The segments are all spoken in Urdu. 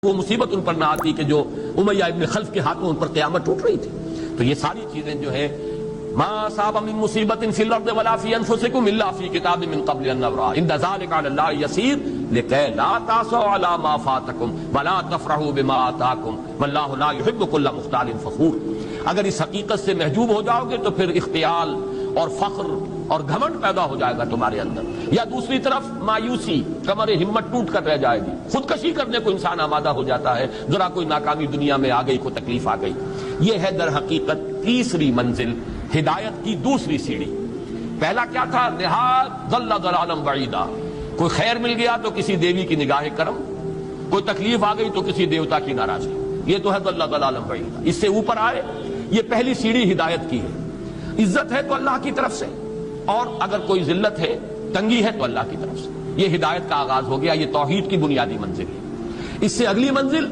وہ مصیبت ان پر نہ آتی کہ جو امیہ ابن خلف کے ہاتھوں ان پر قیامت ٹوٹ رہی تھی۔ تو یہ ساری چیزیں جو ہیں ما اصاب من مصیبت فی الارض ولا فی انفسکم الا فی کتاب من قبل ان نبرأ ان ذلک علی اللہ یسیر لکی لا تعصوا علی ما فاتکم ولا تفرحوا بما آتاکم واللہ لا یحب کل مختال فخور۔ اگر اس حقیقت سے محجوب ہو جاؤ گے تو پھر اختیال اور فخر اور گھمنڈ پیدا ہو جائے گا تمہارے اندر، یا دوسری طرف مایوسی، کمر ہمت ٹوٹ کر رہ جائے گی، خودکشی کرنے کو انسان آمادہ ہو جاتا ہے، ذرا کوئی ناکامی دنیا میں آ گئی، کوئی تکلیف آ گئی۔ یہ ہے در حقیقت تیسری منزل، ہدایت کی دوسری سیڑھی۔ پہلا کیا تھا؟ نہاد ضل ضلالا بعیدا، کوئی خیر مل گیا تو کسی دیوی کی نگاہ کرم، کوئی تکلیف آ گئی تو کسی دیوتا کی ناراضگی، یہ تو ہے ضل ضلالا بعیدا۔ اس سے اوپر آئے، یہ پہلی سیڑھی ہدایت کی ہے۔ عزت ہے تو اللہ کی طرف سے، اور اگر کوئی ذلت ہے، تنگی ہے تو اللہ کی طرف سے۔ یہ ہدایت کا آغاز ہو گیا، یہ توحید کی بنیادی منزل ہے۔ اس سے اگلی منزل،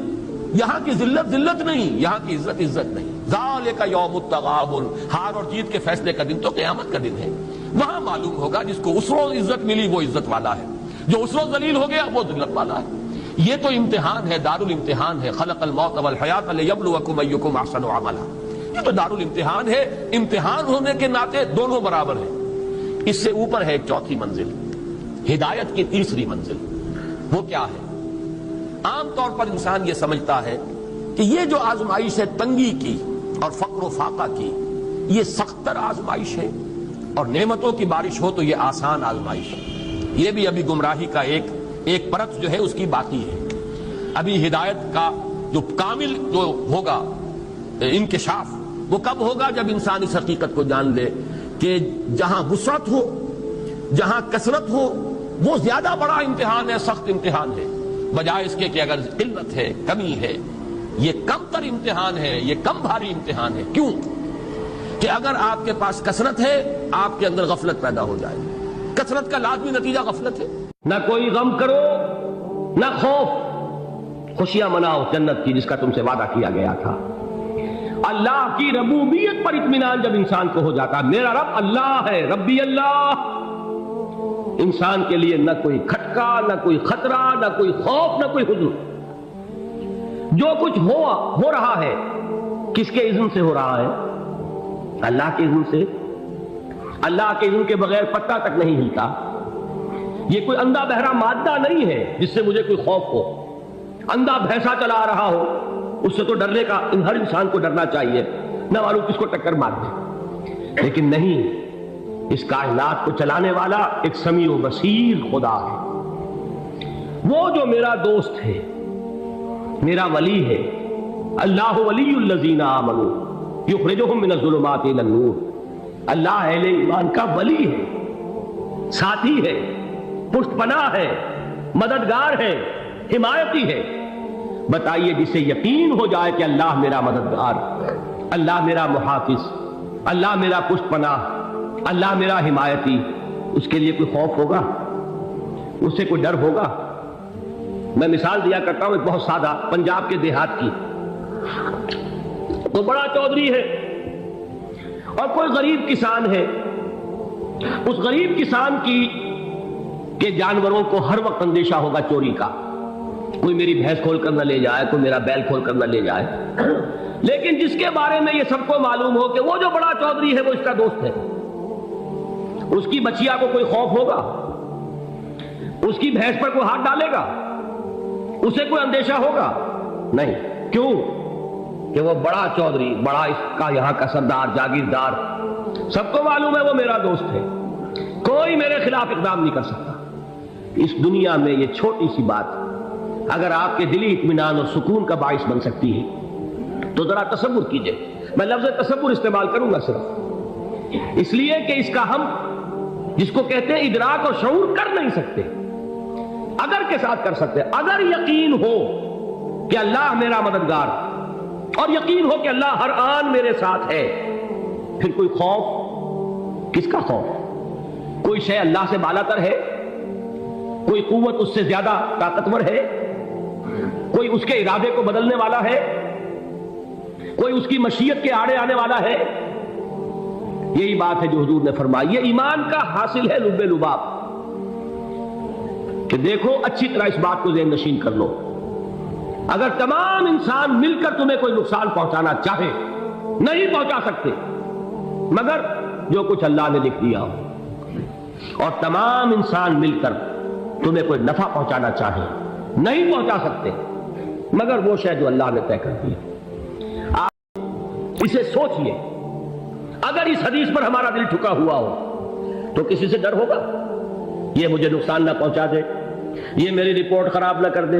یہاں کی ذلت ذلت نہیں، یہاں کی عزت عزت نہیں۔ ذالک یوم التغابن، ہار اور جیت کے فیصلے کا دن تو قیامت کا دن ہے۔ وہاں معلوم ہوگا جس کو اس روز عزت ملی وہ عزت والا ہے، جو اس روز ذلیل ہو گیا وہ ذلت والا ہے۔ یہ تو امتحان ہے، دارالامتحان ہے۔ خلق الموت والحیات لیبلوکم ایکم احسن عملا، یہ تو دارالامتحان ہے۔ امتحان ہونے کے ناطے دونوں برابر ہیں۔ اس سے اوپر ہے ایک چوتھی منزل، ہدایت کی تیسری منزل۔ وہ کیا ہے؟ عام طور پر انسان یہ سمجھتا ہے کہ یہ جو آزمائش ہے تنگی کی اور فقر و فاقہ کی، یہ سخت تر آزمائش ہے، اور نعمتوں کی بارش ہو تو یہ آسان آزمائش ہے۔ یہ بھی ابھی گمراہی کا ایک پرت جو ہے اس کی باقی ہے۔ ابھی ہدایت کا جو کامل جو ہوگا انکشاف، وہ کب ہوگا؟ جب انسان اس حقیقت کو جان لے کہ جہاں وسعت ہو، جہاں کثرت ہو، وہ زیادہ بڑا امتحان ہے، سخت امتحان ہے، بجائے اس کے کہ اگر قلت ہے، کمی ہے، یہ کم تر امتحان ہے، یہ کم بھاری امتحان ہے۔ کیوں؟ کہ اگر آپ کے پاس کثرت ہے، آپ کے اندر غفلت پیدا ہو جائے گی۔ کثرت کا لازمی نتیجہ غفلت ہے۔ نہ کوئی غم کرو، نہ خوف، خوشیاں مناؤ جنت کی جس کا تم سے وعدہ کیا گیا تھا۔ اللہ کی ربوبیت پر اطمینان جب انسان کو ہو جاتا، میرا رب اللہ ہے، ربی اللہ، انسان کے لیے نہ کوئی کھٹکا، نہ کوئی خطرہ، نہ کوئی خوف، نہ کوئی حزن۔ جو کچھ ہو رہا ہے کس کے اذن سے ہو رہا ہے؟ اللہ کے اذن سے۔ اللہ کے اذن کے بغیر پتہ تک نہیں ہلتا۔ یہ کوئی اندھا بہرا مادہ نہیں ہے جس سے مجھے کوئی خوف ہو۔ اندھا بھینسا چلا رہا ہو، اس سے تو ڈرنے کا ہر انسان کو ڈرنا چاہیے، نہ معلوم کس کو ٹکر مار دے۔ لیکن نہیں، اس کائنات کو چلانے والا ایک سمیع و بصیر خدا ہے۔ وہ جو میرا دوست ہے، میرا ولی ہے، اللہ ولی الذین آمنوا یخرجہم من الظلمات الی النور۔ اللہ اہل ایمان کا ولی ہے، ساتھی ہے، پشت پناہ ہے، مددگار ہے، حمایتی ہے۔ بتائیے جسے یقین ہو جائے کہ اللہ میرا مددگار، اللہ میرا محافظ، اللہ میرا پشت پناہ، اللہ میرا حمایتی، اس کے لیے کوئی خوف ہوگا؟ اس سے کوئی ڈر ہوگا؟ میں مثال دیا کرتا ہوں ایک بہت سادہ، پنجاب کے دیہات کی۔ کوئی بڑا چودھری ہے اور کوئی غریب کسان ہے۔ اس غریب کسان کی کہ جانوروں کو ہر وقت اندیشہ ہوگا چوری کا، کوئی میری بھینس کھول کر نہ لے جائے، کوئی میرا بیل کھول کر نہ لے جائے۔ لیکن جس کے بارے میں یہ سب کو معلوم ہو کہ وہ جو بڑا چودھری ہے وہ اس کا دوست ہے، اس کی بچیا کو کوئی خوف ہوگا؟ اس کی بھینس پر کوئی ہاتھ ڈالے گا؟ اسے کوئی اندیشہ ہوگا؟ نہیں۔ کیوں؟ کہ وہ بڑا چودھری، بڑا اس کا یہاں کا سردار، جاگیردار، سب کو معلوم ہے وہ میرا دوست ہے، کوئی میرے خلاف اقدام نہیں کر سکتا۔ اس دنیا میں یہ چھوٹی سی بات اگر آپ کے دلی اطمینان اور سکون کا باعث بن سکتی ہے تو ذرا تصور کیجئے۔ میں لفظ تصور استعمال کروں گا صرف اس لیے کہ اس کا ہم جس کو کہتے ہیں ادراک اور شعور کر نہیں سکتے، اگر کے ساتھ کر سکتے۔ اگر یقین ہو کہ اللہ میرا مددگار، اور یقین ہو کہ اللہ ہر آن میرے ساتھ ہے، پھر کوئی خوف؟ کس کا خوف؟ کوئی شے اللہ سے بالا تر ہے؟ کوئی قوت اس سے زیادہ طاقتور ہے؟ کوئی اس کے ارادے کو بدلنے والا ہے؟ کوئی اس کی مشیت کے آڑے آنے والا ہے؟ یہی بات ہے جو حضور نے فرمائی۔ یہ ایمان کا حاصل ہے لب لباب، کہ دیکھو اچھی طرح اس بات کو ذہن نشین کر لو اگر تمام انسان مل کر تمہیں کوئی نقصان پہنچانا چاہے نہیں پہنچا سکتے مگر جو کچھ اللہ نے لکھ دیا ہو، اور تمام انسان مل کر تمہیں کوئی نفع پہنچانا چاہے نہیں پہنچا سکتے مگر وہ شے جو اللہ نے طے کر دی۔ آپ اسے سوچئے، اگر اس حدیث پر ہمارا دل ٹھکا ہوا ہو تو کسی سے ڈر ہوگا؟ یہ مجھے نقصان نہ پہنچا دے، یہ میری رپورٹ خراب نہ کر دے،